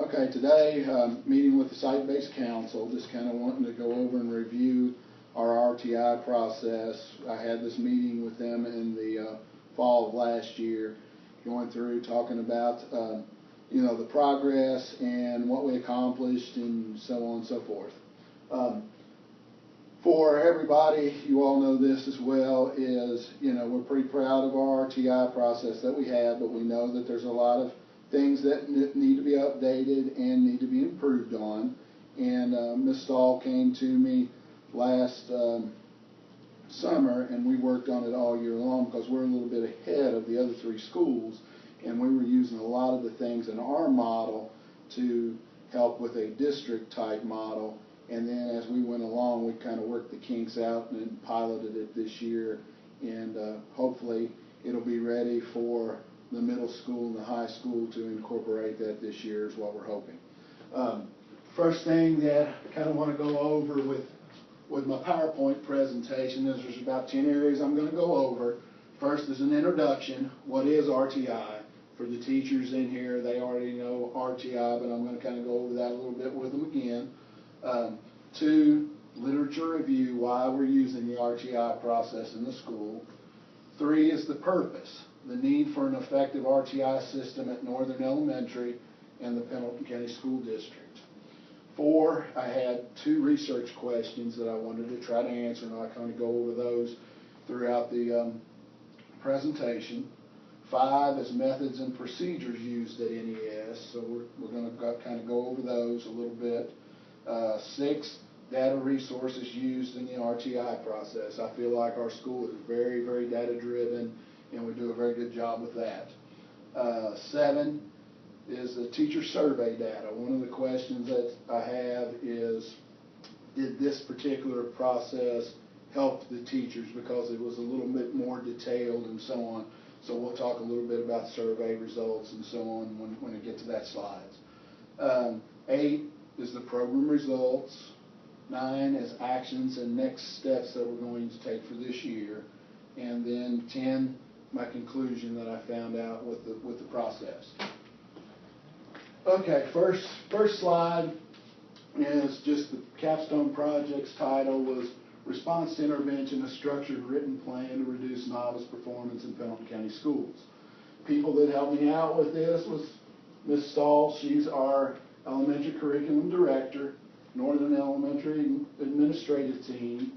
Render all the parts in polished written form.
Okay, today, meeting with the site-based council, just kind of wanting to go over and review our RTI process. I had this meeting with them in the fall of last year, going through, talking about, the progress and what we accomplished and so on and so forth. For everybody, you all know this as well, is, we're pretty proud of our RTI process that we have, but we know that there's a lot of things that need to be updated and need to be improved on. And Ms. Stahl came to me last summer, and we worked on it all year long because we're a little bit ahead of the other three schools, and we were using a lot of the things in our model to help with a district type model. And then as we went along, we kind of worked the kinks out and piloted it this year, and hopefully it'll be ready for the middle school and the high school to incorporate that this year is what we're hoping. First thing that I kind of want to go over with my PowerPoint presentation is there's about 10 areas I'm going to go over. First is an introduction. What is RTI? For the teachers in here, they already know RTI, but I'm going to kind of go over that a little bit with them again. 2, literature review, why we're using the RTI process in the school. 3 is the purpose, the need for an effective RTI system at Northern Elementary and the Pendleton County School District. 4, I had 2 research questions that I wanted to try to answer, and I'll kind of go over those throughout the presentation. 5 is methods and procedures used at NES, so we're going to kind of go over those a little bit. 6, data resources used in the RTI process. I feel like our school is very, very data driven, and we do a very good job with that. 7 is the teacher survey data. One of the questions that I have is, did this particular process help the teachers because it was a little bit more detailed and so on. So we'll talk a little bit about survey results and so on when we get to that slide. 8 is the program results. 9 is actions and next steps that we're going to take for this year. And then 10, my conclusion that I found out with the process. Okay, first slide is just the Capstone project's title was Response to Intervention, a Structured Written Plan to Reduce Novice Performance in Pendleton County Schools. People that helped me out with this was Ms. Stahl. She's our Elementary Curriculum Director, Northern Elementary Administrative Team,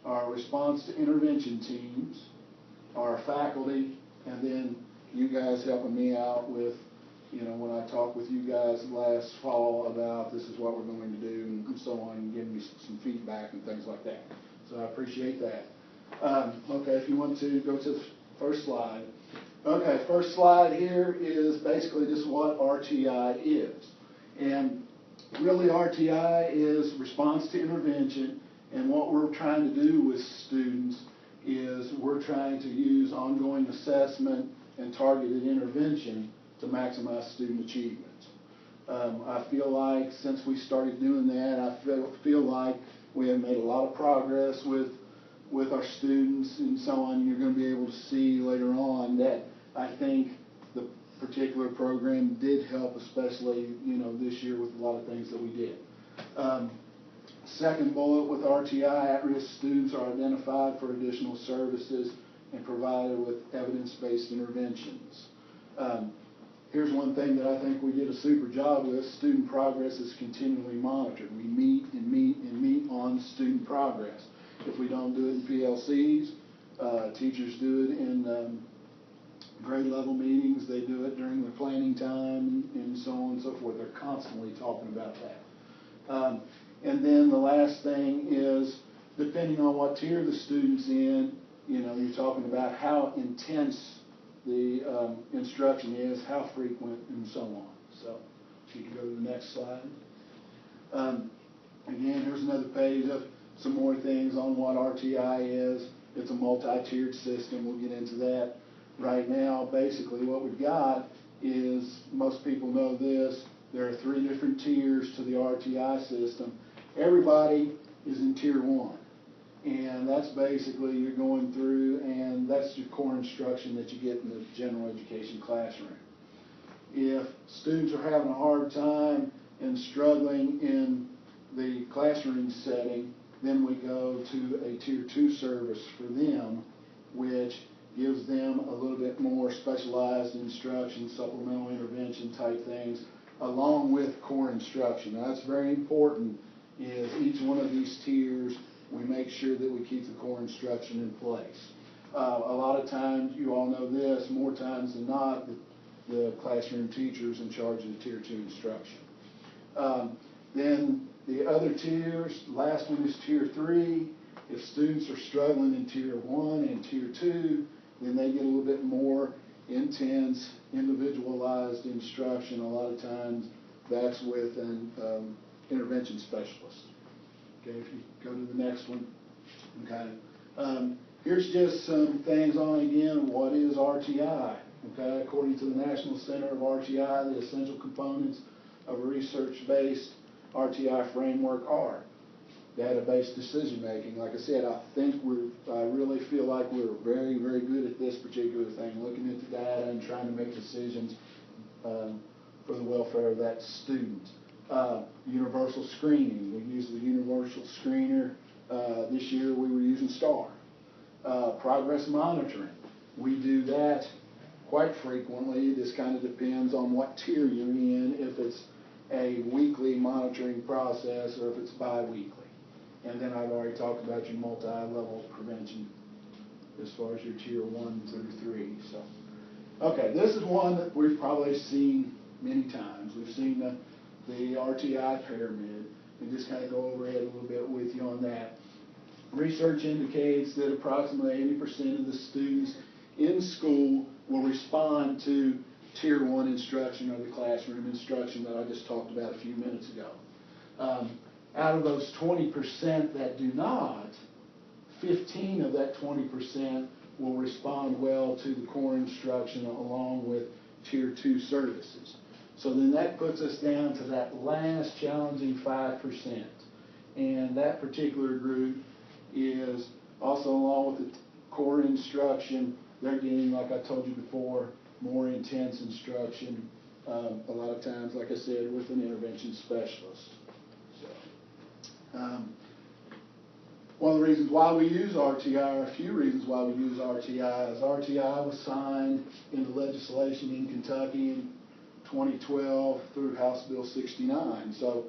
our Response to Intervention teams, our faculty, and then you guys helping me out with, when I talked with you guys last fall about this is what we're going to do and so on, and giving me some feedback and things like that. So I appreciate that. Okay, if you want to go to the first slide. Okay, first slide here is basically just what RTI is. And really RTI is response to intervention, and what we're trying to do with students is we're trying to use ongoing assessment and targeted intervention to maximize student achievement. I feel like since we started doing that, I feel like we have made a lot of progress with our students and so on. You're going to be able to see later on that I think the particular program did help, especially this year with a lot of things that we did. Second bullet with RTI, at-risk students are identified for additional services and provided with evidence-based interventions. Here's one thing that I think we did a super job with. Student progress is continually monitored. We meet and meet and meet on student progress. If we don't do it in PLCs, teachers do it in grade level meetings. They do it during the planning time and so on and so forth. They're constantly talking about that. And then the last thing is, depending on what tier the student's in, you're talking about how intense the instruction is, how frequent, and so on. So if you can go to the next slide. Again, here's another page of some more things on what RTI is. It's a multi-tiered system. We'll get into that. Right now, basically what we've got is, most people know this, there are 3 different tiers to the RTI system. Everybody is in tier 1. And that's basically you're going through, and that's your core instruction that you get in the general education classroom. If if students are having a hard time and struggling in the classroom setting, then we go to a Tier 2 service for them, which gives them a little bit more specialized instruction, supplemental intervention type things, along with core instruction. Now, that's very important, is each one of these tiers, we make sure that we keep the core instruction in place. A lot of times, you all know this, more times than not, the classroom teacher is in charge of the Tier 2 instruction. Then the other tiers, the last one is Tier 3. If students are struggling in Tier 1 and Tier 2, then they get a little bit more intense, individualized instruction. A lot of times that's with an intervention specialist. Okay, if you go to the next one. Okay. Here's just some things on, again, what is RTI? Okay, according to the National Center of RTI, the essential components of a research-based RTI framework are data-based decision-making. Like I said, I really feel like we're very, very good at this particular thing, looking at the data and trying to make decisions for the welfare of that student. Universal screening. We use the universal screener. This year we were using STAR. Progress monitoring. We do that quite frequently. This kind of depends on what tier you're in, if it's a weekly monitoring process or if it's bi-weekly. And then I've already talked about your multi-level prevention as far as your Tier 1 through 3. So, okay, this is one that we've probably seen many times. We've seen the RTI pyramid, and just kind of go over it a little bit with you on that. Research indicates that approximately 80% of the students in school will respond to Tier 1 instruction or the classroom instruction that I just talked about a few minutes ago. Out of those 20% that do not, 15 of that 20% will respond well to the core instruction along with Tier 2 services. So then that puts us down to that last challenging 5%. And that particular group is also, along with the core instruction, they're getting, like I told you before, more intense instruction, a lot of times, like I said, with an intervention specialist. So, one of the reasons why we use RTI, or a few reasons why we use RTI, is RTI was signed into legislation in Kentucky in 2012 through House Bill 69. So,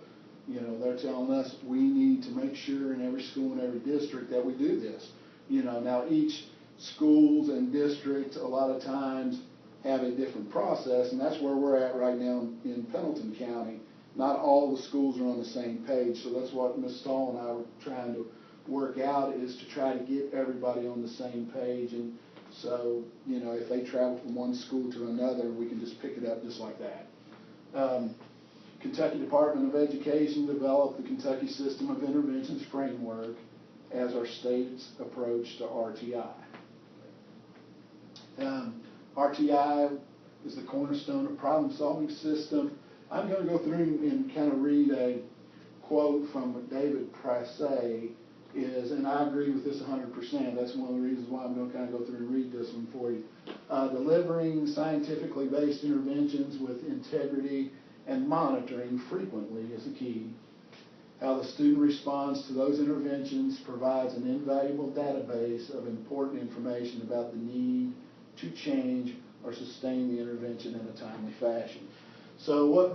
you know, they're telling us we need to make sure in every school and every district that we do this. You know, now each schools and districts a lot of times have a different process, and that's where we're at right now in Pendleton County. Not all the schools are on the same page, so that's what Ms. Stahl and I were trying to work out, is to try to get everybody on the same page. And so, you know, if they travel from one school to another, we can just pick it up just like that. Kentucky Department of Education developed the Kentucky System of Interventions Framework as our state's approach to RTI. RTI is the cornerstone of problem-solving system. I'm going to go through and kind of read a quote from David Prasay, and I agree with this 100%. That's one of the reasons why I'm going to kind of go through and read this one for you. Delivering scientifically based interventions with integrity and monitoring frequently is the key. How the student responds to those interventions provides an invaluable database of important information about the need to change or sustain the intervention in a timely fashion. So what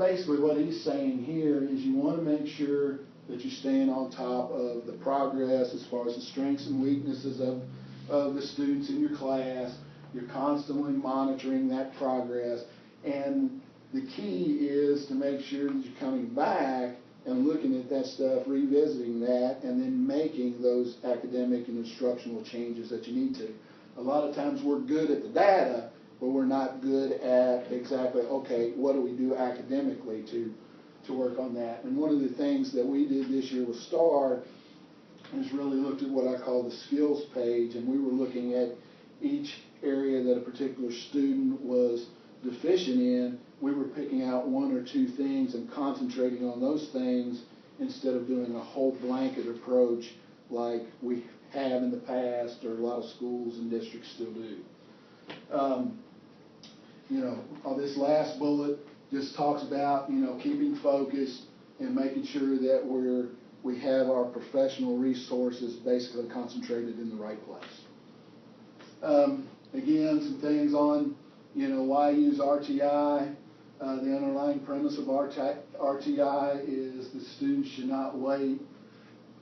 he's saying here is you want to make sure that you're staying on top of the progress as far as the strengths and weaknesses of the students in your class. You're constantly monitoring that progress, and the key is to make sure that you're coming back and looking at that stuff, revisiting that, and then making those academic and instructional changes that you need to. A lot of times we're good at the data, but we're not good at exactly, okay, what do we do academically to work on that? And one of the things that we did this year with STAR is really looked at what I call the skills page, and we were looking at each area that a particular student was deficient in. We were picking out one or two things and concentrating on those things instead of doing a whole blanket approach like we have in the past, or a lot of schools and districts still do. You know, on this last bullet, just talks about, keeping focused and making sure that we have our professional resources basically concentrated in the right place. Again, some things on, why use RTI. The underlying premise of RTI is that students should not wait,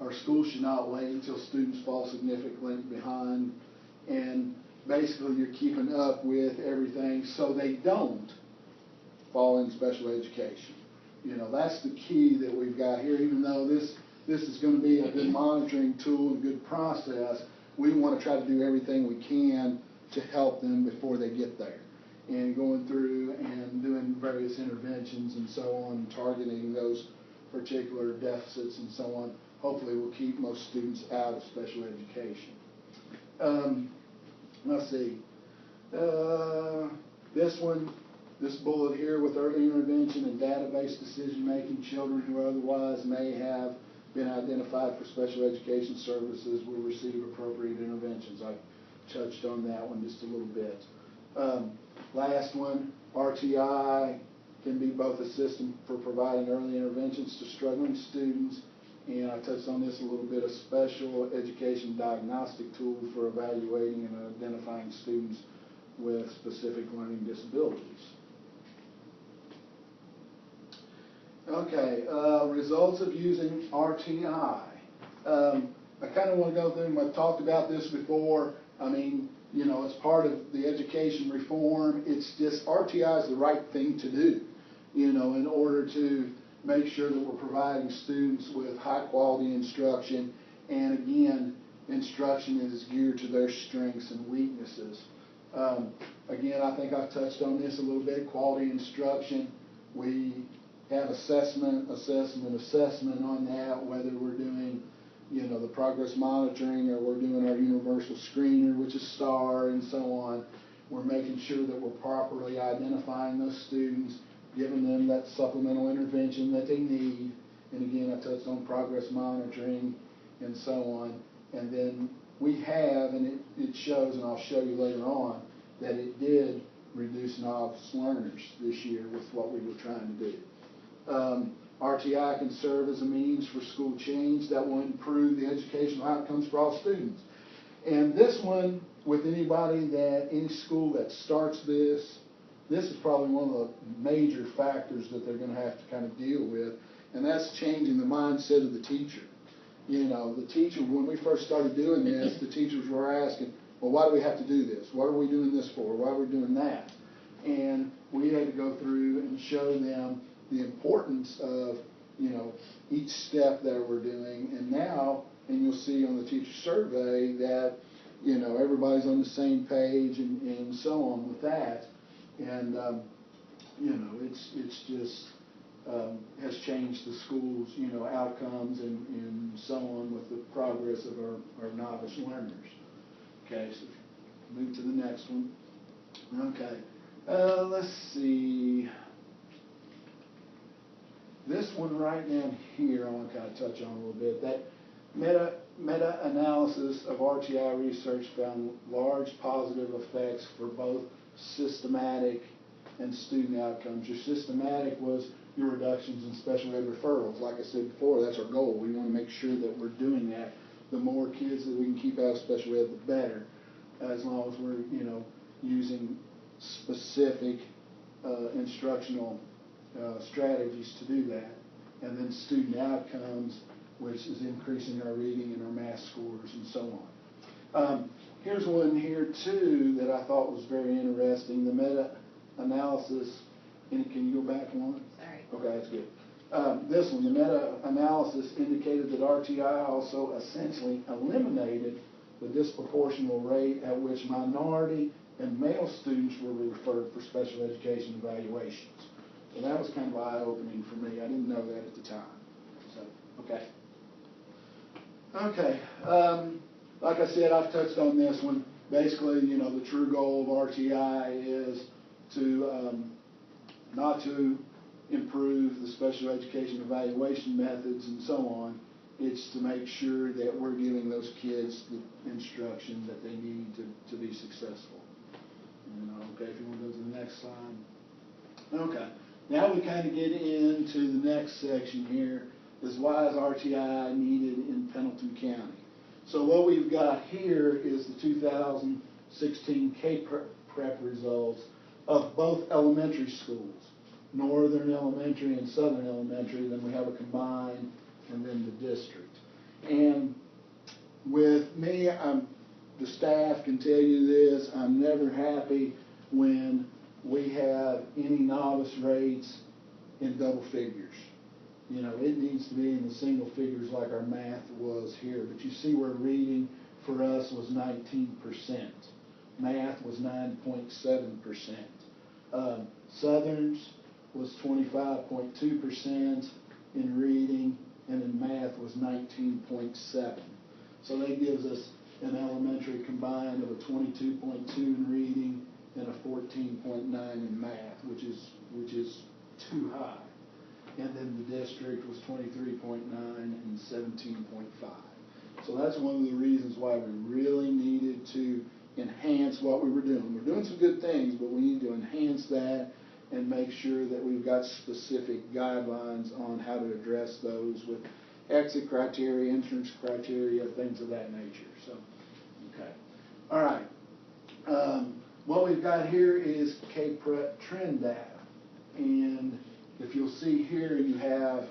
or schools should not wait until students fall significantly behind. And basically you're keeping up with everything so they don't fall in special education. That's the key that we've got here. Even though this is going to be a good monitoring tool and good process, we want to try to do everything we can to help them before they get there. And going through and doing various interventions and so on, targeting those particular deficits and so on, hopefully will keep most students out of special education. Let's see. This bullet here with early intervention and database decision making, children who otherwise may have been identified for special education services will receive appropriate interventions. I touched on that one just a little bit. Last one, RTI can be both a system for providing early interventions to struggling students, and I touched on this a little bit, a special education diagnostic tool for evaluating and identifying students with specific learning disabilities. Okay, results of using RTI. I kind of want to go through, and I've talked about this before. I mean, it's part of the education reform. It's just RTI is the right thing to do, in order to make sure that we're providing students with high quality instruction. And again, instruction is geared to their strengths and weaknesses. Again, I think I've touched on this a little bit, quality instruction. We have assessment on that, whether we're doing, the progress monitoring or we're doing our universal screener, which is STAR, and so on. We're making sure that we're properly identifying those students, giving them that supplemental intervention that they need. And again, I touched on progress monitoring and so on. And then we have, and it shows, and I'll show you later on, that it did reduce novice learners this year with what we were trying to do. RTI can serve as a means for school change that will improve the educational outcomes for all students. And this one, with any school that starts this is probably one of the major factors that they're going to have to kind of deal with, and that's changing the mindset of the teacher. The teacher, when we first started doing this, the teachers were asking, well, why do we have to do this? What are we doing this for? Why are we doing that? And we had to go through and show them the importance of, each step that we're doing. And now, and you'll see on the teacher survey that, everybody's on the same page and so on with that. And, it's just has changed the school's, outcomes and so on with the progress of our novice learners. Okay, so move to the next one. Okay, let's see. This one right down here I want to kind of touch on a little bit. That meta-analysis of RTI research found large positive effects for both systematic and student outcomes. Your systematic was your reductions in special ed referrals. Like I said before, that's our goal. We want to make sure that we're doing that. The more kids that we can keep out of special ed, the better, as long as we're, using specific instructional strategies to do that. And then student outcomes, which is increasing our reading and our math scores and so on. Here's one here too that I thought was very interesting. The meta-analysis, can you go back one? Sorry. Okay, that's good. This one, the meta-analysis indicated that RTI also essentially eliminated the disproportional rate at which minority and male students were referred for special education evaluations. So that was kind of eye-opening for me. I didn't know that at the time. So, okay. Okay. Like I said, I've touched on this one. Basically, the true goal of RTI is to not to improve the special education evaluation methods and so on. It's to make sure that we're giving those kids the instruction that they need to be successful. Okay, if you want to go to the next slide. Okay. Now we kind of get into the next section here, is why is RTI needed in Pendleton County? So what we've got here is the 2016 K-Prep results of both elementary schools, Northern Elementary and Southern Elementary. Then we have a combined, and then the district. And with me, the staff can tell you this, I'm never happy when we have any novice rates in double figures. You know, it needs to be in the single figures like our math was here. But you see where reading for us was 19%. Math was 9.7%. Southerns was 25.2% in reading, and in math was 19.7%. So that gives us an elementary combined of a 22.2 in reading and a 14.9 in math, which is too high. And then the district was 23.9 and 17.5. So that's one of the reasons why we really needed to enhance what we were doing. We're doing some good things, but we need to enhance that and make sure that we've got specific guidelines on how to address those with exit criteria, entrance criteria, things of that nature. So, okay. All right. What we've got here is K-Prep trend data. And if you'll see here, you have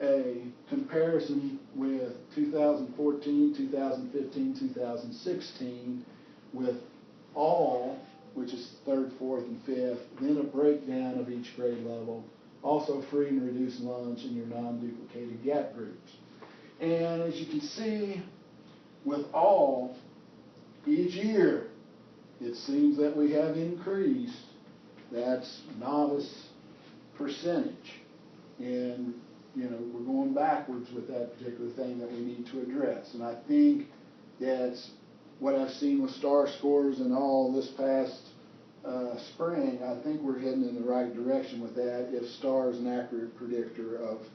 a comparison with 2014, 2015, 2016 with all, which is third, fourth, and fifth, then a breakdown of each grade level, also free and reduced lunch in your non-duplicated gap groups. And as you can see, with all, each year, it seems that we have increased that's novice percentage. And, you know, we're going backwards with that particular thing that we need to address. And I think that's what I've seen with STAR scores and all this past spring. I think we're heading in the right direction with that if STAR is an accurate predictor of,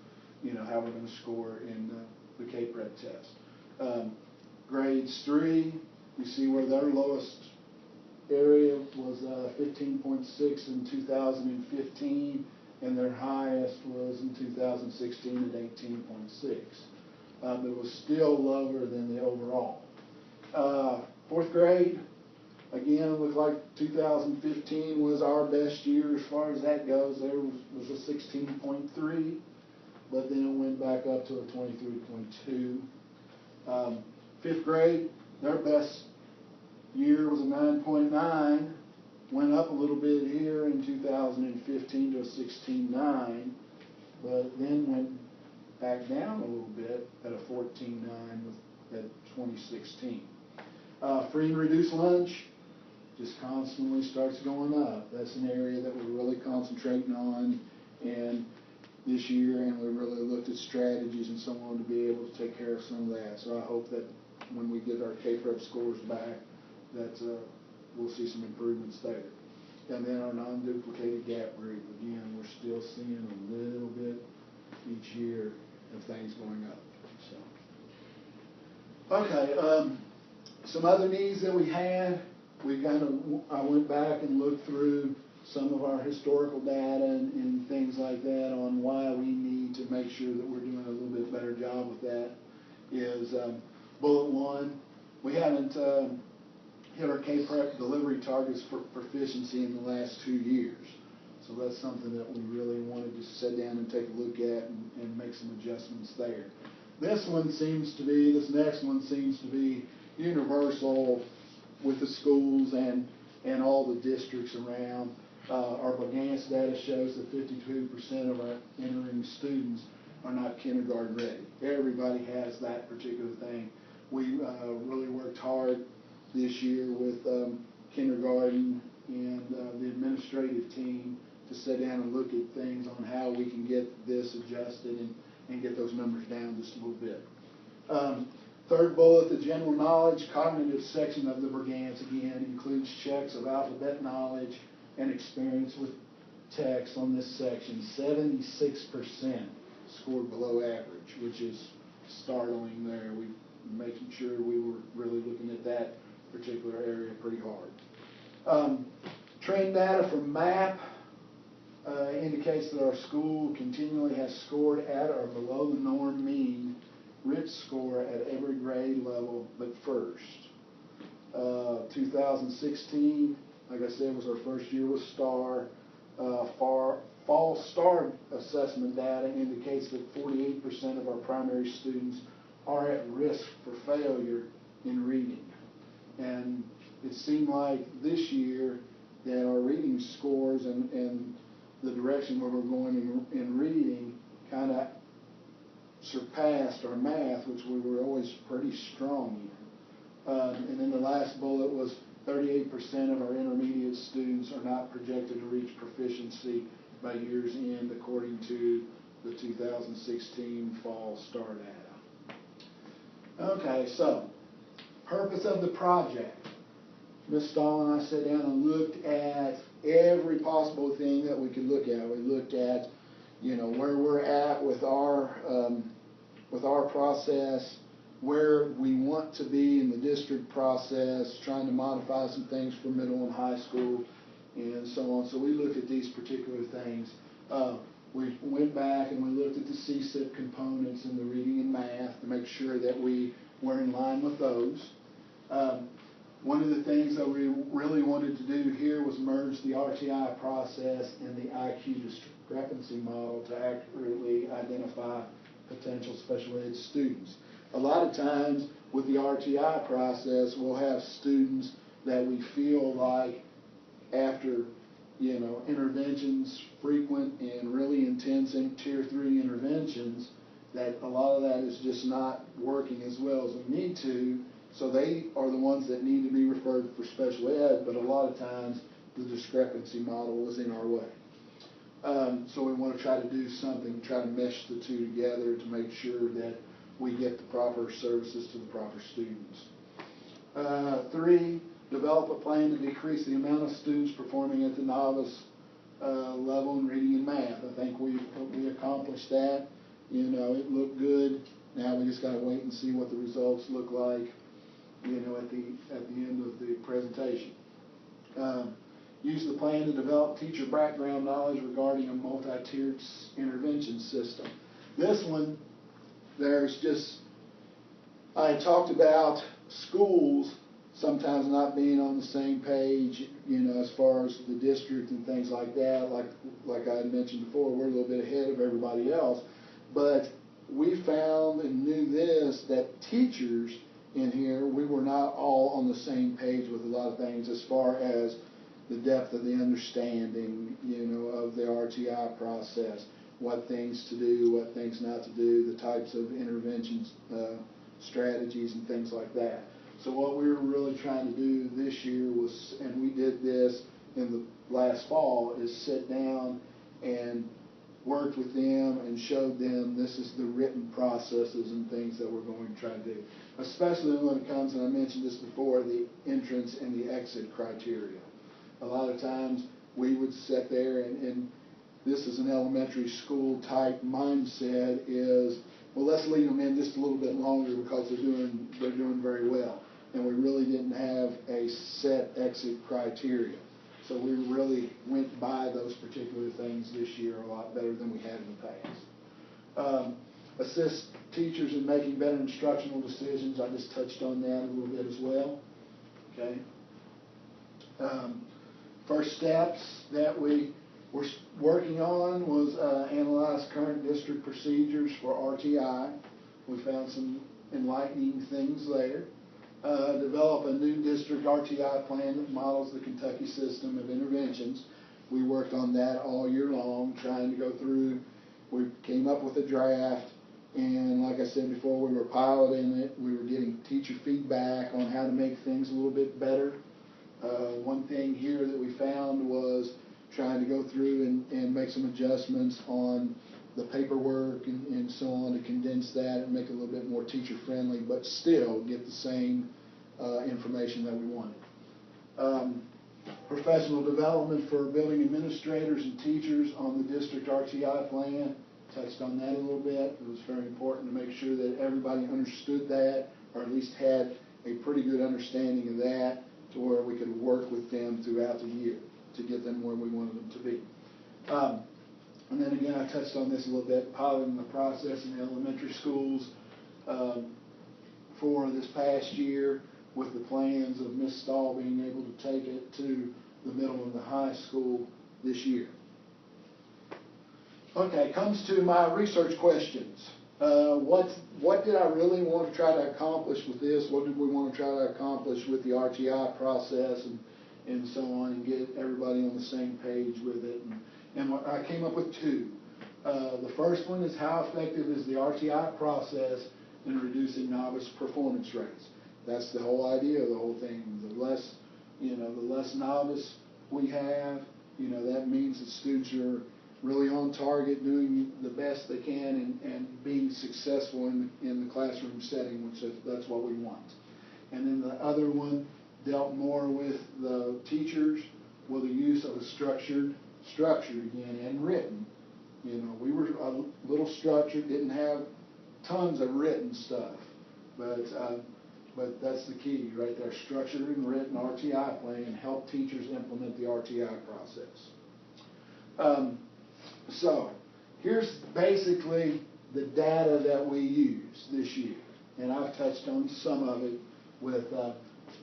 you know, how we're going to score in the K-Prep test. Grades 3, you see where their lowest area was 15.6 in 2015, and their highest was in 2016 at 18.6. It was still lower than the overall. Fourth grade, again, it looked like 2015 was our best year as far as that goes. There was a 16.3, but then it went back up to a 23.2. Fifth grade, their best year was a 9.9, went up a little bit here in 2015 to a 16.9, but then went back down a little bit at a 14.9 at 2016. Free and reduced lunch just constantly starts going up. That's an area that we're really concentrating on and this year, and we really looked at strategies and so on to be able to take care of some of that. So I hope that when we get our K-Prep scores back, that we'll see some improvements there. And then our non-duplicated gap group, again, we're still seeing a little bit each year of things going up. So, okay, some other needs that we had, I went back and looked through some of our historical data and things like that on why we need to make sure that we're doing a little bit better job with that. Is bullet 1, we haven't hit our K-Prep delivery targets for proficiency in the last 2 years. So that's something that we really wanted to sit down and take a look at and make some adjustments there. This next one seems to be universal with the schools and all the districts around. Our Bogance data shows that 52% of our entering students are not kindergarten ready. Everybody has that particular thing. We really worked hard this year with kindergarten and the administrative team to sit down and look at things on how we can get this adjusted and get those numbers down just a little bit. Third bullet, the general knowledge cognitive section of the Bogance, again, includes checks of alphabet knowledge and experience with text on this section. 76% scored below average, which is startling there. We making sure we were really looking at that particular area pretty hard. Trend data for MAP, indicates that our school continually has scored at or below the norm mean RIT score at every grade level but first. 2016, like I said, was our first year with STAR. Fall STAR assessment data indicates that 48% of our primary students are at risk for failure in reading. And it seemed like this year that our reading scores and the direction where we're going in reading kind of surpassed our math, which we were always pretty strong in. And then the last bullet was 38% of our intermediate students are not projected to reach proficiency by year's end, according to the 2016 fall STAR data. Okay, so purpose of the project. Ms. Stahl and I sat down and looked at every possible thing that we could look at. We looked at, where we're at with our process, where we want to be in the district process, trying to modify some things for middle and high school, and so on. So we looked at these particular things. We went back and we looked at the CSIP components in the reading and math to make sure that we were in line with those. One of the things that we really wanted to do here was merge the RTI process and the IQ discrepancy model to accurately identify potential special ed students. A lot of times with the RTI process, we'll have students that we feel like after, interventions, frequent and really intense in Tier 3 interventions, that a lot of that is just not working as well as we need to. So they are the ones that need to be referred for special ed, but a lot of times the discrepancy model was in our way. So we want to try to do something, try to mesh the two together to make sure that we get the proper services to the proper students. 3, develop a plan to decrease the amount of students performing at the novice level in reading and math. I think we accomplished that. It looked good. Now we just got to wait and see what the results look like, at the end of the presentation. Use the plan to develop teacher background knowledge regarding a multi-tiered intervention system. This one, I talked about schools sometimes not being on the same page, as far as the district and things like that. Like I had mentioned before, we're a little bit ahead of everybody else. But we found and knew this, that teachers in here, we were not all on the same page with a lot of things as far as the depth of the understanding, of the RTI process, what things to do, what things not to do, the types of interventions, strategies, and things like that. So what we were really trying to do this year was, and we did this in the last fall, is sit down and worked with them and showed them this is the written processes and things that we're going to try to do. Especially when it comes, and I mentioned this before, the entrance and the exit criteria. A lot of times we would sit there and this is an elementary school type mindset is, well, let's leave them in just a little bit longer because they're doing very well. And we really didn't have a set exit criteria. So we really went by those particular things this year a lot better than we had in the past. Assist teachers in making better instructional decisions. I just touched on that a little bit as well. Okay. First steps that we were working on was analyze current district procedures for RTI. We found some enlightening things there. Develop a new district RTI plan that models the Kentucky system of interventions. We worked on that all year long, trying to go through. We came up with a draft, and like I said before, we were piloting it. We were getting teacher feedback on how to make things a little bit better. One thing here that we found was trying to go through and make some adjustments on the paperwork and so on to condense that and make it a little bit more teacher friendly, but still get the same information that we wanted. Professional development for building administrators and teachers on the district RTI plan. Touched on that a little bit. It was very important to make sure that everybody understood that, or at least had a pretty good understanding of that, to where we could work with them throughout the year to get them where we wanted them to be. And then again, I touched on this a little bit, piloting the process in the elementary schools for this past year, with the plans of Ms. Stahl being able to take it to the middle and the high school this year. Okay, comes to my research questions. What did I really want to try to accomplish with this? What did we want to try to accomplish with the RTI process and so on, and get everybody on the same page with it? And I came up with two. The first one is, how effective is the RTI process in reducing novice performance rates? That's the whole idea of the whole thing. The less novice we have, that means that students are really on target, doing the best they can, and being successful in the classroom setting, which that's what we want. And then the other one dealt more with the teachers, with the use of a structured again, and written. We were a little structured, didn't have tons of written stuff, but that's the key right there: structured and written RTI plan, help teachers implement the RTI process. So here's basically the data that we use this year, and I've touched on some of it with,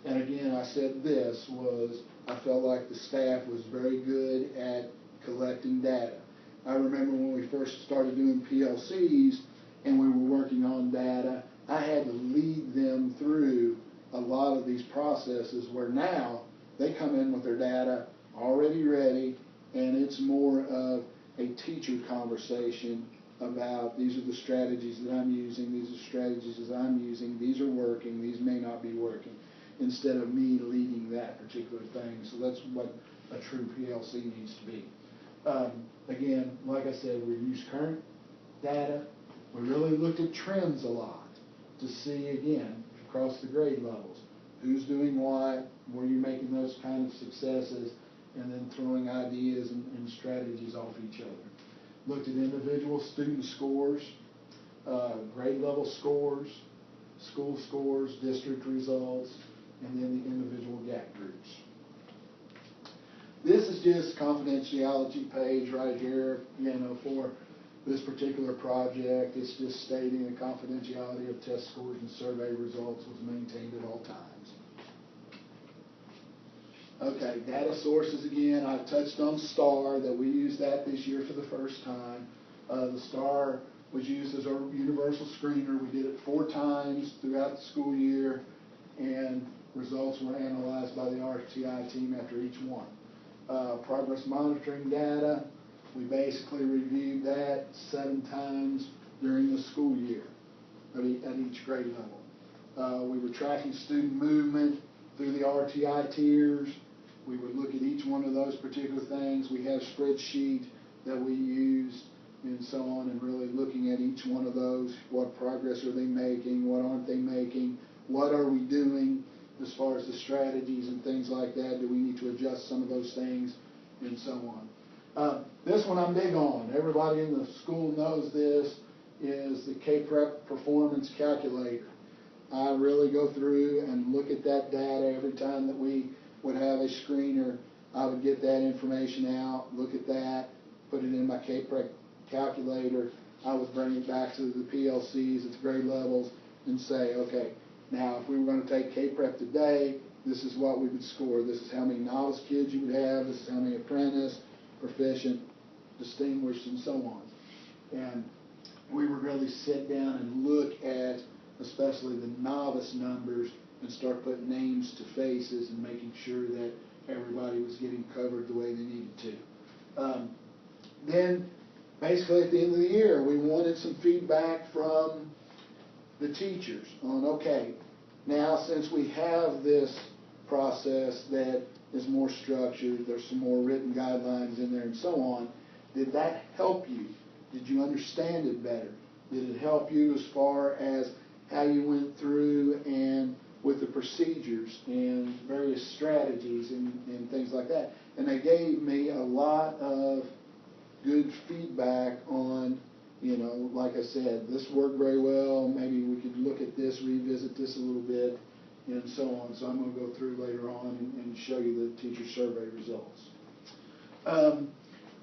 and again, I said this was, I felt like the staff was very good at collecting data. I remember when we first started doing PLCs and we were working on data, I had to lead them through a lot of these processes, where now they come in with their data already ready, and it's more of a teacher conversation about, these are the strategies that I'm using, these are strategies that I'm using, these are working, these may not be working, instead of me leading that particular thing. So that's what a true PLC needs to be. Again, like I said, we use current data. We really looked at trends a lot to see, again, across the grade levels, who's doing what, where you're making those kind of successes, and then throwing ideas and strategies off each other. Looked at individual student scores, grade level scores, school scores, district results, and then the individual gap groups. This is just confidentiality page right here, for this particular project. It's just stating the confidentiality of test scores and survey results was maintained at all times. Okay, data sources again. I touched on STAR, that we used that this year for the first time. The STAR was used as our universal screener. We did it 4 times throughout the school year, and results were analyzed by the RTI team after each one. Progress monitoring data, we basically reviewed that 7 times during the school year at each grade level. We were tracking student movement through the RTI tiers. We would look at each one of those particular things. We had a spreadsheet that we used and so on, and really looking at each one of those. What progress are they making? What aren't they making? What are we doing as far as the strategies and things like that? Do we need to adjust some of those things and so on? This one I'm big on. Everybody in the school knows this, is the K-Prep Performance Calculator. I really go through and look at that data every time that we would have a screener. I would get that information out, look at that, put it in my K-Prep calculator. I would bring it back to the PLCs, its grade levels, and say, okay, now if we were going to take K-Prep today, this is what we would score. This is how many novice kids you would have. This is how many apprentice, proficient, distinguished, and so on. And we would really sit down and look at especially the novice numbers and start putting names to faces and making sure that everybody was getting covered the way they needed to. Then, basically at the end of the year, we wanted some feedback from the teachers on, okay, now since we have this process that is more structured, there's some more written guidelines in there and so on, did that help you? Did you understand it better? Did it help you as far as how you went through and with the procedures and various strategies and things like that? And they gave me a lot of good feedback on, like I said, this worked very well, maybe we could look at this, revisit this a little bit, and so on. So I'm going to go through later on and show you the teacher survey results.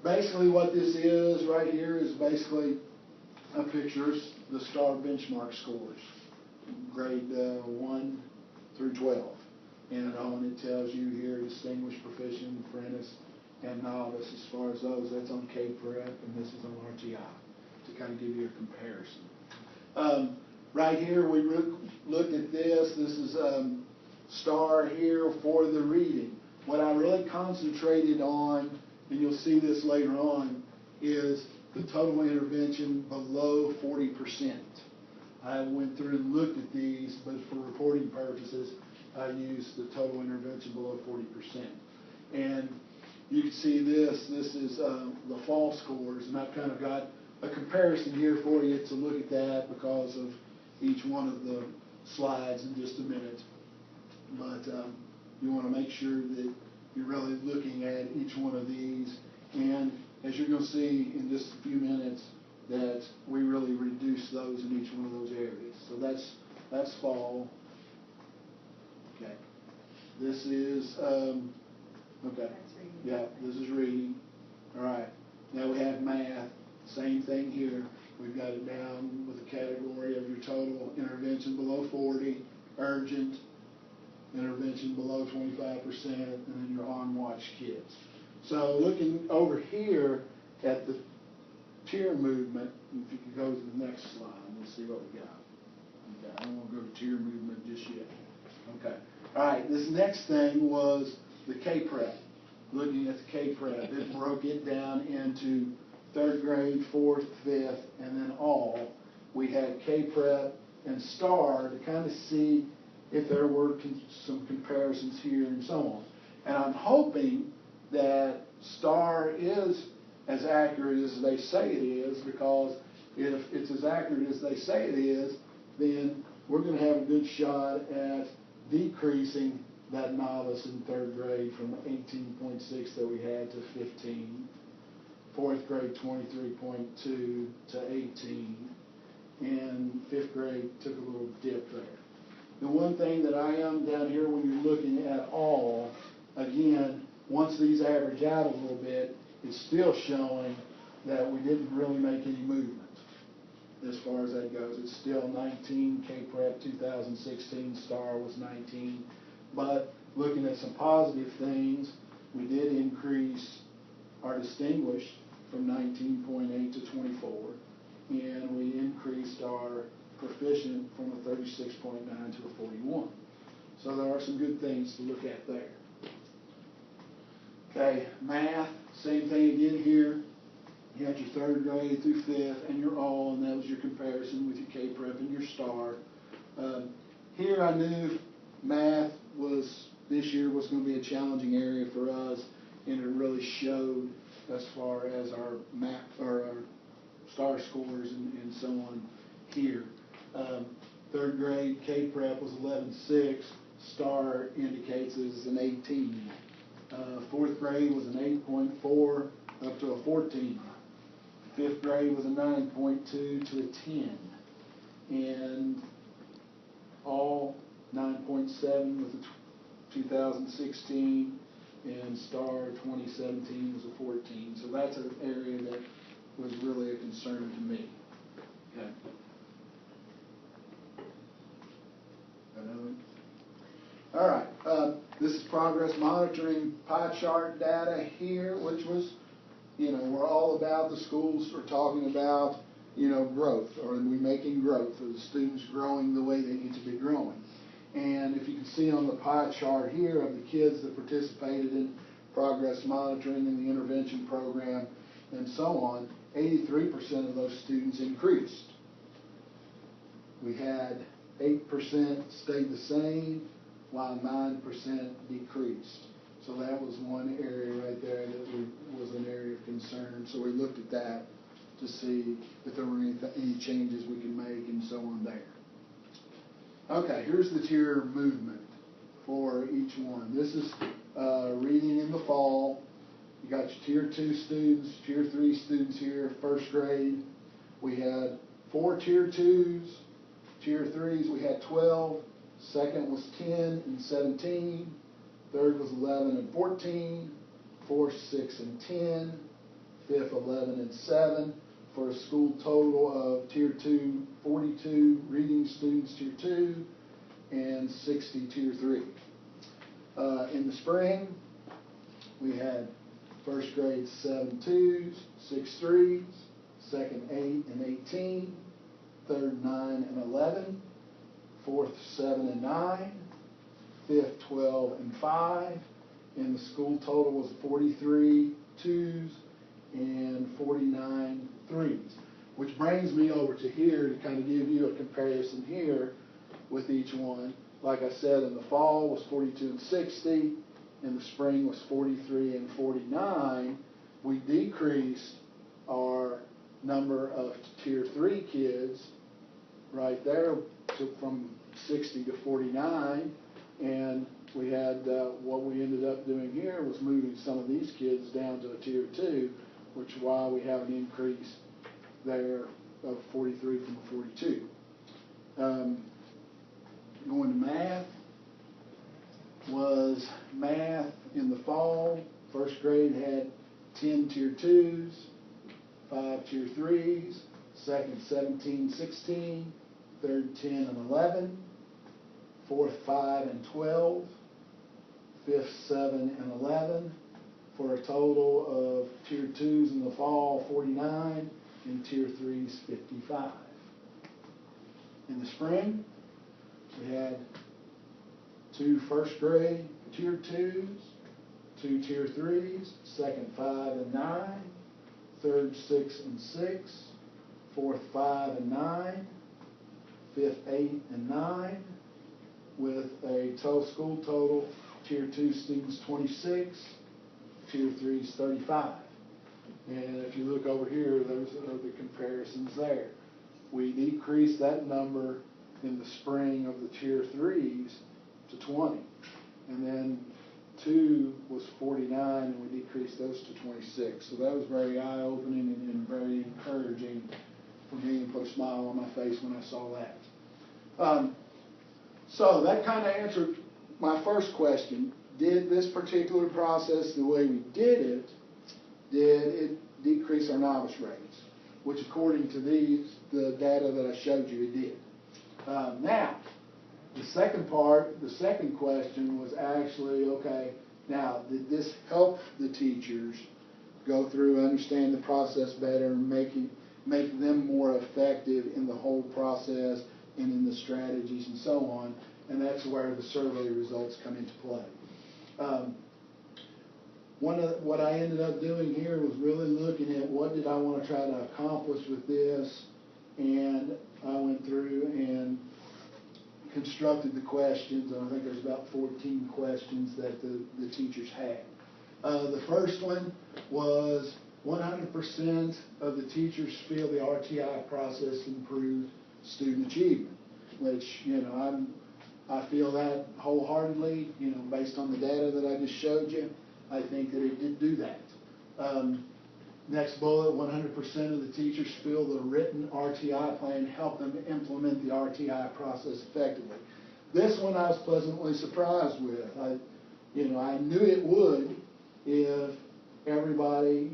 basically what this is right here is basically a picture of the STAR benchmark scores, grade 1 through 12. And on it tells you here distinguished, proficient, apprentice, and novice. As far as those, that's on K-Prep, and this is on RTI, to kind of give you a comparison. Right here, we looked at this. This is STAR here for the reading. What I really concentrated on, and you'll see this later on, is the total intervention below 40%. I went through and looked at these, but for reporting purposes, I used the total intervention below 40%. And you can see this is the fall scores, and I've kind of got a comparison here for you to look at that because of each one of the slides in just a minute. But you want to make sure that you're really looking at each one of these, and as you're going to see in just a few minutes, that we really reduce those in each one of those areas. So that's fall. Okay. This is, okay. Yeah, this is reading. All right. Now we have math. Same thing here. We've got it down with a category of your total intervention below 40, urgent, intervention below 25%, and then your on-watch kids. So looking over here at the tier movement, if you could go to the next slide, we'll see what we got. Okay, I don't want to go to tier movement just yet. Okay. All right, this next thing was the K-Prep. Looking at the K-Prep, it broke it down into 3rd grade, 4th, 5th, and then all. We had K-Prep and STAR to kind of see if there were some comparisons here and so on. And I'm hoping that STAR is as accurate as they say it is, because if it's as accurate as they say it is, then we're going to have a good shot at decreasing that novice in 3rd grade from 18.6 that we had to 15. 4th grade 23.2 to 18. And 5th grade took a little dip there. The one thing that I am down here when you're looking at all, again, once these average out a little bit, it's still showing that we didn't really make any movement as far as that goes. It's still 19, K-Prep 2016, STAR was 19. But looking at some positive things, we did increase our distinguished from 19.8 to 24, and we increased our proficient from a 36.9 to a 41. So there are some good things to look at there. Okay, math, same thing again here. You had your 3rd grade through 5th and your all, and that was your comparison with your K-Prep and your STAR. Here I knew math this year was going to be a challenging area for us, and it really showed as far as our map or our STAR scores and so on here. 3rd grade K-Prep was 11.6. STAR indicates it as an 18. 4th grade was an 8.4 up to a 14. 5th grade was a 9.2 to a 10. And all 9.7 with a 2016, and STAR 2017 was a 14. So that's an area that was really a concern to me. Okay. All right. This is progress monitoring pie chart data here, which was, we're all about the schools are talking about, growth. Are we making growth? Are the students growing the way they need to be growing? And if you can see on the pie chart here of the kids that participated in progress monitoring in the intervention program and so on, 83% of those students increased. We had 8% stayed the same, while 9% decreased. So that was one area right there that was an area of concern. So we looked at that to see if there were any changes we could make and so on there. Okay, here's the tier movement for each one. This is reading in the fall. You got your Tier 2 students, Tier 3 students here, 1st grade. We had 4 Tier 2s, Tier 3s we had 12. 2nd was 10 and 17. 3rd was 11 and 14. 4th, 6 and 10. 5th 11 and 7, for a school total of Tier 2 42 reading students Tier 2 and 60 Tier 3. In the spring, we had first grade 7 2s, 6 3s, second 8 and 18, third 9 and 11, fourth 7 and 9, fifth 12 and 5, and the school total was 43 2s and 49 3s. Which brings me over to here to kind of give you a comparison here with each one. Like I said, in the fall was 42 and 60, in the spring was 43 and 49. We decreased our number of Tier 3 kids right there from 60 to 49, and we had what we ended up doing here was moving some of these kids down to a Tier 2, which is why we have an increase there of 43 from 42. Going to math, was math in the fall. First grade had 10 Tier 2s, 5 Tier 3s, second 17, 16, third 10 and 11, fourth 5 and 12, fifth 7 and 11, for a total of Tier 2s in the fall 49 and Tier 3s 55. In the spring, we had 2 first grade Tier 2s, 2 Tier 3s, second 5 and 9, third 6 and 6, fourth 5 and 9, fifth 8 and 9, with a school total Tier 2 students 26, Tier 3s 35. And if you look over here, those are the comparisons there. We decreased that number in the spring of the Tier 3s to 20. And then 2 was 49, and we decreased those to 26. So that was very eye-opening and very encouraging for me, and put a smile on my face when I saw that. So that kind of answered my first question. Did this particular process, the way we did it decrease our novice rates? Which, according to the data that I showed you, it did. Now, the second question was actually, okay, now, did this help the teachers go through, understand the process better, and make them more effective in the whole process and in the strategies and so on? And that's where the survey results come into play. What I ended up doing here was really looking at what did I want to try to accomplish with this, and I went through and constructed the questions, and I think there's about 14 questions that the teachers had. The first one was 100% of the teachers feel the RTI process improved student achievement, which, I feel that wholeheartedly, based on the data that I just showed you. I think that it did do that. Next bullet, 100% of the teachers feel the written RTI plan helped them implement the RTI process effectively. This one I was pleasantly surprised with. I knew it would if everybody,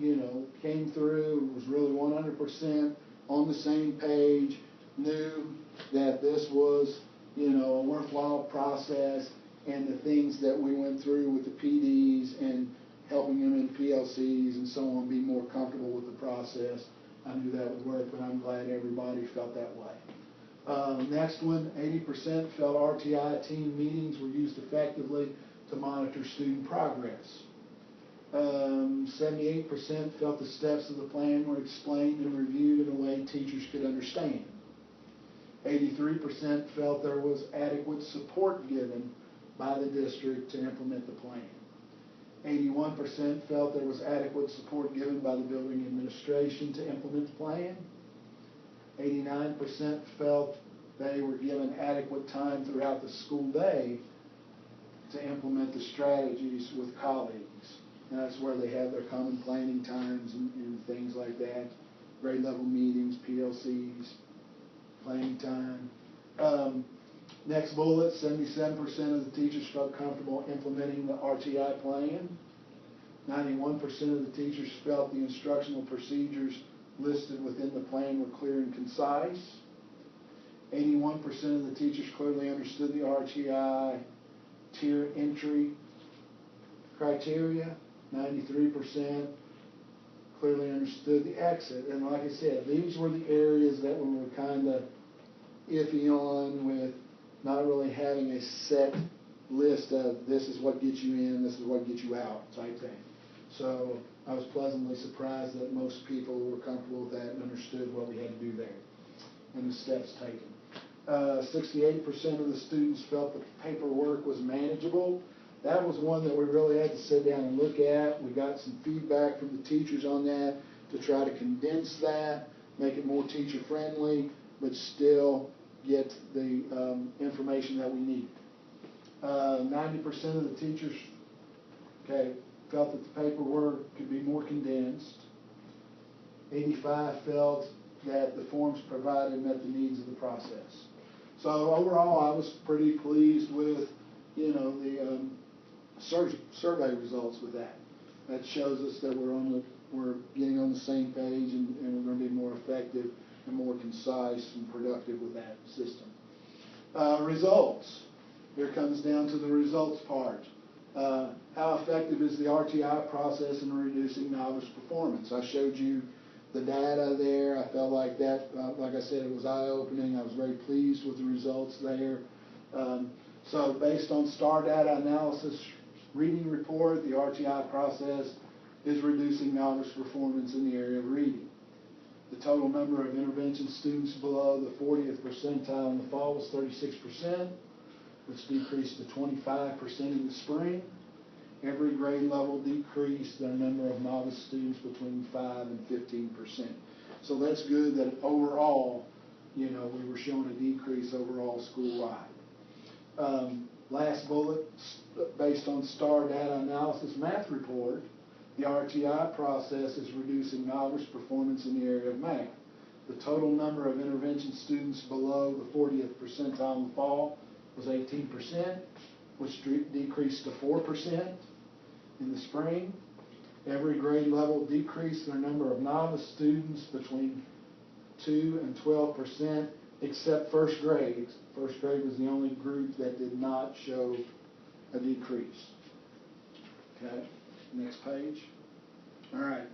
came through, was really 100% on the same page, knew that this was, a worthwhile process, and the things that we went through with the PDs and helping them in PLCs and so on be more comfortable with the process. I knew that would work, but I'm glad everybody felt that way. Next one, 80% felt RTI team meetings were used effectively to monitor student progress. 78% felt the steps of the plan were explained and reviewed in a way teachers could understand. 83% felt there was adequate support given by the district to implement the plan. 81% felt there was adequate support given by the building administration to implement the plan. 89% felt they were given adequate time throughout the school day to implement the strategies with colleagues. And that's where they have their common planning times and things like that, grade level meetings, PLCs, planning time. Next bullet, 77% of the teachers felt comfortable implementing the RTI plan. 91% of the teachers felt the instructional procedures listed within the plan were clear and concise. 81% of the teachers clearly understood the RTI tier entry criteria. 93% clearly understood the exit. And like I said, these were the areas that we were kind of iffy on, with not really having a set list of this is what gets you in, this is what gets you out type thing. So I was pleasantly surprised that most people were comfortable with that and understood what we had to do there and the steps taken. 68% of the students felt the paperwork was manageable. That was one that we really had to sit down and look at. We got some feedback from the teachers on that to try to condense that, make it more teacher friendly, but still get the information that we need. 90% of the teachers felt that the paperwork could be more condensed. 85 felt that the forms provided met the needs of the process. So overall, I was pretty pleased with, the survey results with that. That shows us that we're getting on the same page, and we're going to be more effective and more concise and productive with that system. Results. Here comes down to the results part. How effective is the RTI process in reducing novice performance? I showed you the data there. I felt like that, like I said, it was eye-opening. I was very pleased with the results there. So based on STAR data analysis reading report, the RTI process is reducing novice performance in the area of reading. The total number of intervention students below the 40th percentile in the fall was 36%, which decreased to 25% in the spring. Every grade level decreased their number of novice students between 5 and 15%. So that's good that overall, we were showing a decrease overall school-wide. Last bullet, based on STAR data analysis math report, the RTI process is reducing novice performance in the area of math. The total number of intervention students below the 40th percentile in the fall was 18%, which decreased to 4% in the spring. Every grade level decreased their number of novice students between 2 and 12%, except first grade. First grade was the only group that did not show a decrease. Okay, next page. All right.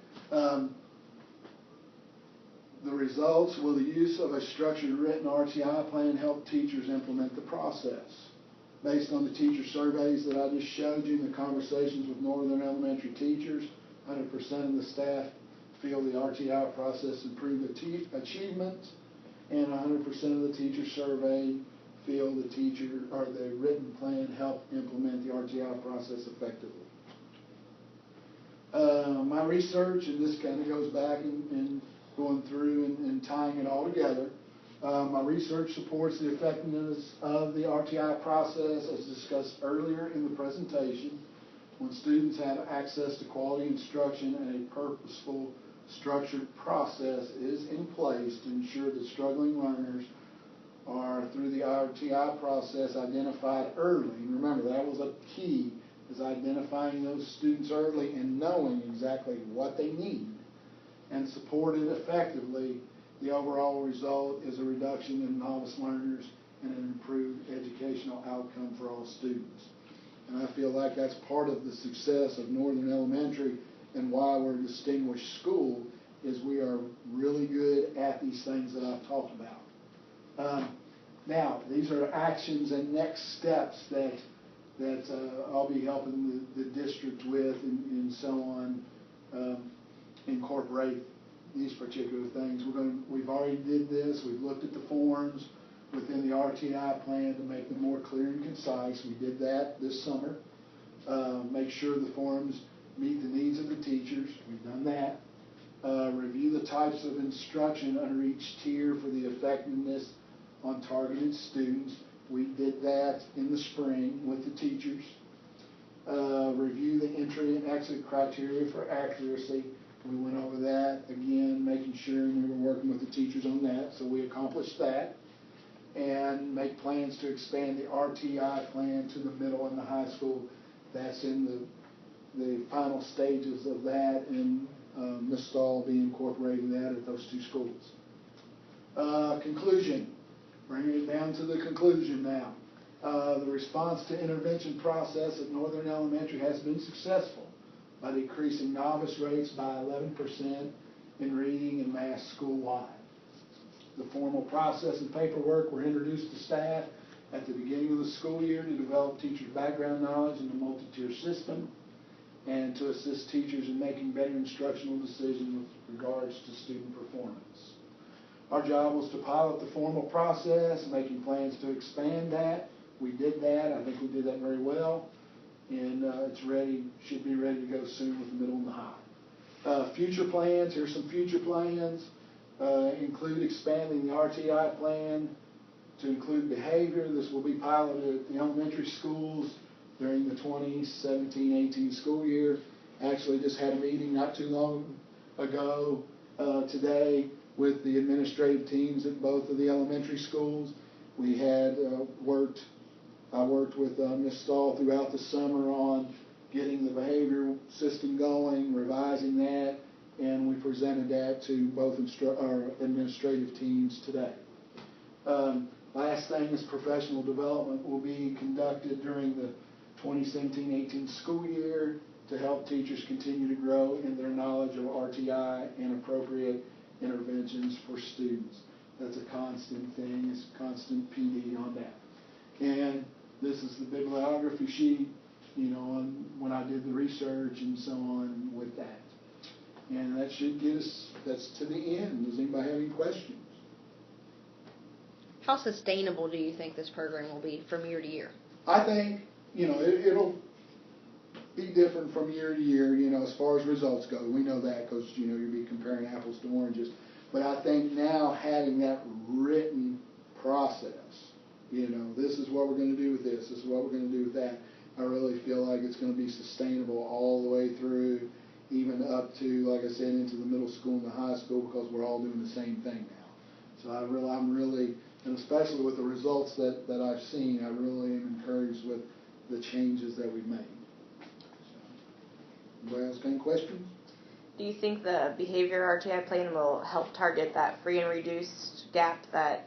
The results: will the use of a structured written RTI plan help teachers implement the process? Based on the teacher surveys that I just showed you and the conversations with Northern Elementary teachers, 100% of the staff feel the RTI process improved achievement, and 100% of the teachers surveyed feel the written plan helped implement the RTI process effectively. My research, and this kind of goes back and going through and tying it all together, my research supports the effectiveness of the RTI process as discussed earlier in the presentation. When students have access to quality instruction and a purposeful, structured process is in place to ensure that struggling learners are, through the RTI process, identified early. And remember, that was a key, is identifying those students early and knowing exactly what they need and supported effectively. The overall result is a reduction in novice learners and an improved educational outcome for all students. And I feel like that's part of the success of Northern Elementary and why we're a distinguished school, is we are really good at these things that I've talked about. Now, these are actions and next steps that I'll be helping the district with and so on, incorporate these particular things. We've already did this. We've looked at the forms within the RTI plan to make them more clear and concise. We did that this summer. Make sure the forms meet the needs of the teachers. We've done that. Review the types of instruction under each tier for the effectiveness on targeted students. We did that in the spring with the teachers. Review the entry and exit criteria for accuracy. We went over that again, making sure, and we were working with the teachers on that, so we accomplished that. And make plans to expand the RTI plan to the middle and the high school. That's in the final stages of that, and Ms. Stahl will be incorporating that at those two schools. Conclusion. Bringing it down to the conclusion now. The response to intervention process at Northern Elementary has been successful by decreasing novice rates by 11% in reading and math school-wide. The formal process and paperwork were introduced to staff at the beginning of the school year to develop teachers' background knowledge in the multi-tier system and to assist teachers in making better instructional decisions with regards to student performance. Our job was to pilot the formal process, making plans to expand that. We did that. I think we did that very well. And it's ready, should be ready to go soon with the middle and the high. Future plans, here's some future plans. Include expanding the RTI plan to include behavior. This will be piloted at the elementary schools during the 2017-18 school year. Actually just had a meeting not too long ago today with the administrative teams at both of the elementary schools. We had I worked with Ms. Stahl throughout the summer on getting the behavioral system going, revising that, and we presented that to both our administrative teams today. Last thing is professional development will be conducted during the 2017-18 school year to help teachers continue to grow in their knowledge of RTI and appropriate interventions for students. That's a constant thing, it's a constant PD on that. And this is the bibliography sheet, you know, on when I did the research and so on with that. And that should get us, that's to the end. Does anybody have any questions? How sustainable do you think this program will be from year to year? I think, you know, it'll be different from year to year, you know, as far as results go. We know that because, you know, you'll be comparing apples to oranges. But I think now having that written process, you know, this is what we're going to do with this is what we're going to do with that, I really feel like it's going to be sustainable all the way through, even up to, like I said, into the middle school and the high school, because we're all doing the same thing now. So I'm really, and especially with the results that I've seen, I really am encouraged with the changes that we've made. So, anybody else got any questions? Do you think the behavior RTI plan will help target that free and reduced gap that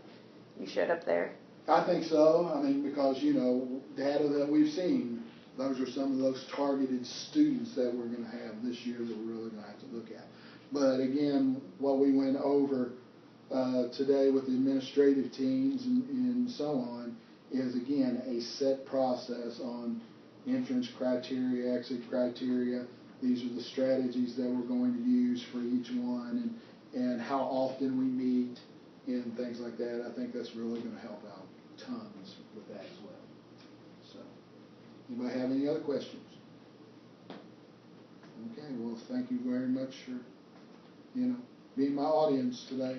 you showed up there? I think so. I mean, because, you know, data that we've seen, those are some of those targeted students that we're going to have this year that we're really going to have to look at. But again, what we went over today with the administrative teams and so on is, again, a set process on entrance criteria, exit criteria. These are the strategies that we're going to use for each one, and how often we meet and things like that. I think that's really going to help out tons with that as well. So, anybody have any other questions? Okay, well, thank you very much for, you know, being my audience today.